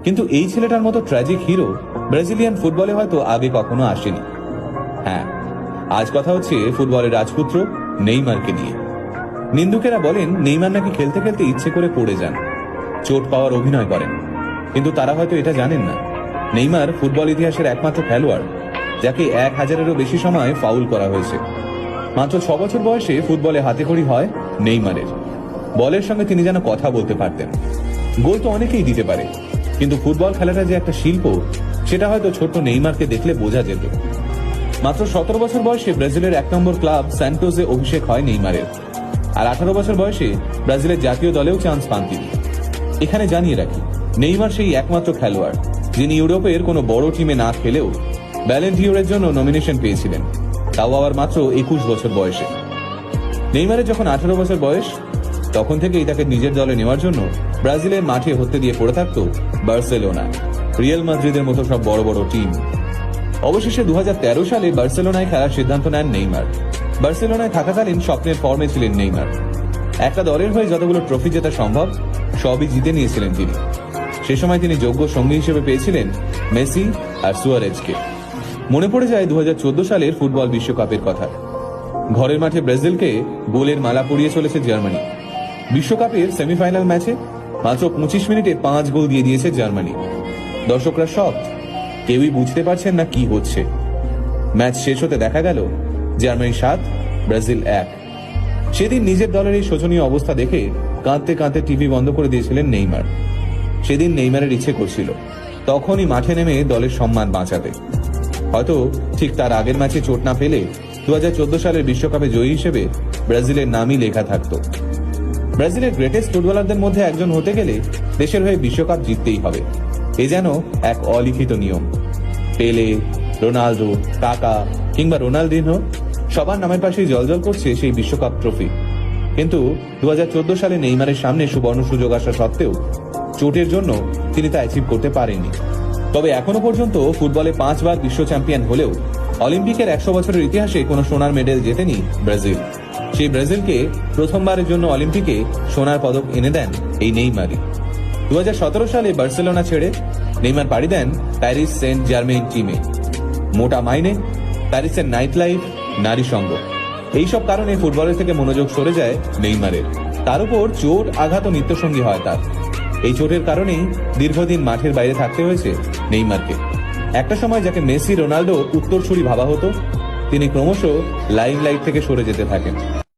কিন্তু এই ছেলেটার মতো ট্র্যাজিক হিরো ব্রাজিলিয়ান ফুটবলে হয়তো আগে কখনো আসেনি। হ্যাঁ, আজ কথা হচ্ছে ফুটবলের রাজপুত্র নেইমারকে নিয়ে। নিন্দুকেরা বলেন নেইমার নাকি খেলতে খেলতে ইচ্ছে করে পড়ে যান, চোট পাওয়ার অভিনয় করেন। কিন্তু তারা হয়তো এটা জানেন না, নেইমার ফুটবল ইতিহাসের একমাত্র খেলোয়াড় যাকে 1000-এরও বেশি সময় ফাউল করা হয়েছে। মাত্র 6 বছর বয়সে ফুটবলে হাতেখড়ি হয় নেইমারের। বলের সঙ্গে তিনি যেন কথা বলতে পারতেন। গোল তো অনেকেই দিতে পারে, কিন্তু ফুটবল খেলাটা যে একটা শিল্প সেটা হয়তো ছোট্ট নেইমারকে দেখলে বোঝা যেত। মাত্র 17 বছর বয়সে ব্রাজিলের 1 নম্বর ক্লাব স্যান্টোসে অভিষেক হয় নেইমারের। আর 18 বছর বয়সে ব্রাজিলের জাতীয় দলেও চান্স পান তিনি। এখানে জানিয়ে রাখি, নেইমার সেই একমাত্র খেলোয়াড় যিনি ইউরোপের কোনো বড় টিমে না খেলেও ব্যালেন ডিওরের জন্য নমিনেশন পেয়েছিলেন, তাও আবার মাত্র 21 বছর বয়সে। নেইমারের যখন 18 বছর বয়স, তখন থেকেই তাকে নিজের দলে নেওয়ার জন্য ব্রাজিলের মাঠে হতে দিয়ে পড়ে থাকত বার্সেলোনা, রিয়াল মাদ্রিদের মতো সব বড় বড় টিম। অবশেষে 2013 সালে বার্সেলোনায় খেলার সিদ্ধান্ত নেন নেইমার। বার্সেলোনায় থাকাকালীন স্বপ্নের ফর্মে ছিলেন নেইমার। একটা দলের হয়ে যতগুলো ট্রফি জেতা সম্ভব সবই জিতে নিয়েছিলেন তিনি। সে সময় তিনি যোগ্য সঙ্গী হিসেবে পেয়েছিলেন মেসি আর সুয়ারেজকে। মনে পড়ে যায় 2014 সালের ফুটবল বিশ্বকাপের কথা। ঘরের মাঠে ব্রাজিলকে গোলের মালা পরিয়ে চলেছে জার্মানি। বিশ্বকাপের সেমিফাইনাল ম্যাচে মাত্র 25 মিনিটে 5 গোল দিয়ে দিয়েছে জার্মানি। দর্শকরা সব কেউই বুঝতে পারছেন না কি হচ্ছে। ম্যাচ শেষ হতে দেখা গেল জার্মানি 7, ব্রাজিল 1। সেদিন নিজের দলের এই শোচনীয় অবস্থা দেখে কাঁদতে কাঁদতে টিভি বন্ধ করে দিয়েছিলেন নেইমার। সেদিন নেইমারের ইচ্ছে করছিল তখনই মাঠে নেমে দলের সম্মান বাঁচাতে। হয়তো ঠিক তার আগের ম্যাচে চোট না পেলে 2014 সালের বিশ্বকাপে জয়ী হিসেবে ব্রাজিলের নামই লেখা থাকত। ব্রাজিলের গ্রেটেস্ট ফুটবলারদের মধ্যে একজন হতে গেলে দেশের হয়ে বিশ্বকাপ জিততেই হবে, এ যেন এক অলিখিত নিয়ম। পেলে, রোনাল্ডো, কাকা কিংবা রোনাল্ডিনহো সবার নামের পাশেই জলজল করছে সেই বিশ্বকাপ ট্রফি। কিন্তু 2014 সালে নেইমারের সামনে সুবর্ণ সুযোগ আসা সত্ত্বেও চোটের জন্য তিনি তা অ্যাচিভ করতে পারেননি। তবে এখনো পর্যন্ত ফুটবলে 5 বার বিশ্ব চ্যাম্পিয়ন হলেও অলিম্পিকের 100 বছরের ইতিহাসে কোনো সোনার মেডেল জেতেনি ব্রাজিল। সেই ব্রাজিলকে প্রথমবারের জন্য অলিম্পিকে সোনার পদক এনে দেন এই নেইমারই। 2017 সালে বার্সেলোনা ছেড়ে নেইমার পাড়ি দেন প্যারিস সেন্ট জার্মেইন টিমে। মোটা মাইনে, প্যারিসের নাইট লাইফ, নারী সঙ্গ, এইসব কারণে ফুটবলের থেকে মনোযোগ সরে যায় নেইমারের। তার উপর চোট, আঘাত ও নিত্যসঙ্গী হয় তার। এই চোটের কারণেই দীর্ঘদিন মাঠের বাইরে থাকতে হয়েছে নেইমারকে। একটা সময় যাকে মেসি, রোনাল্ডো উত্তরসূরি ভাবা হতো, তিনি ক্রমশ লাইমলাইট থেকে সরে যেতে থাকেন।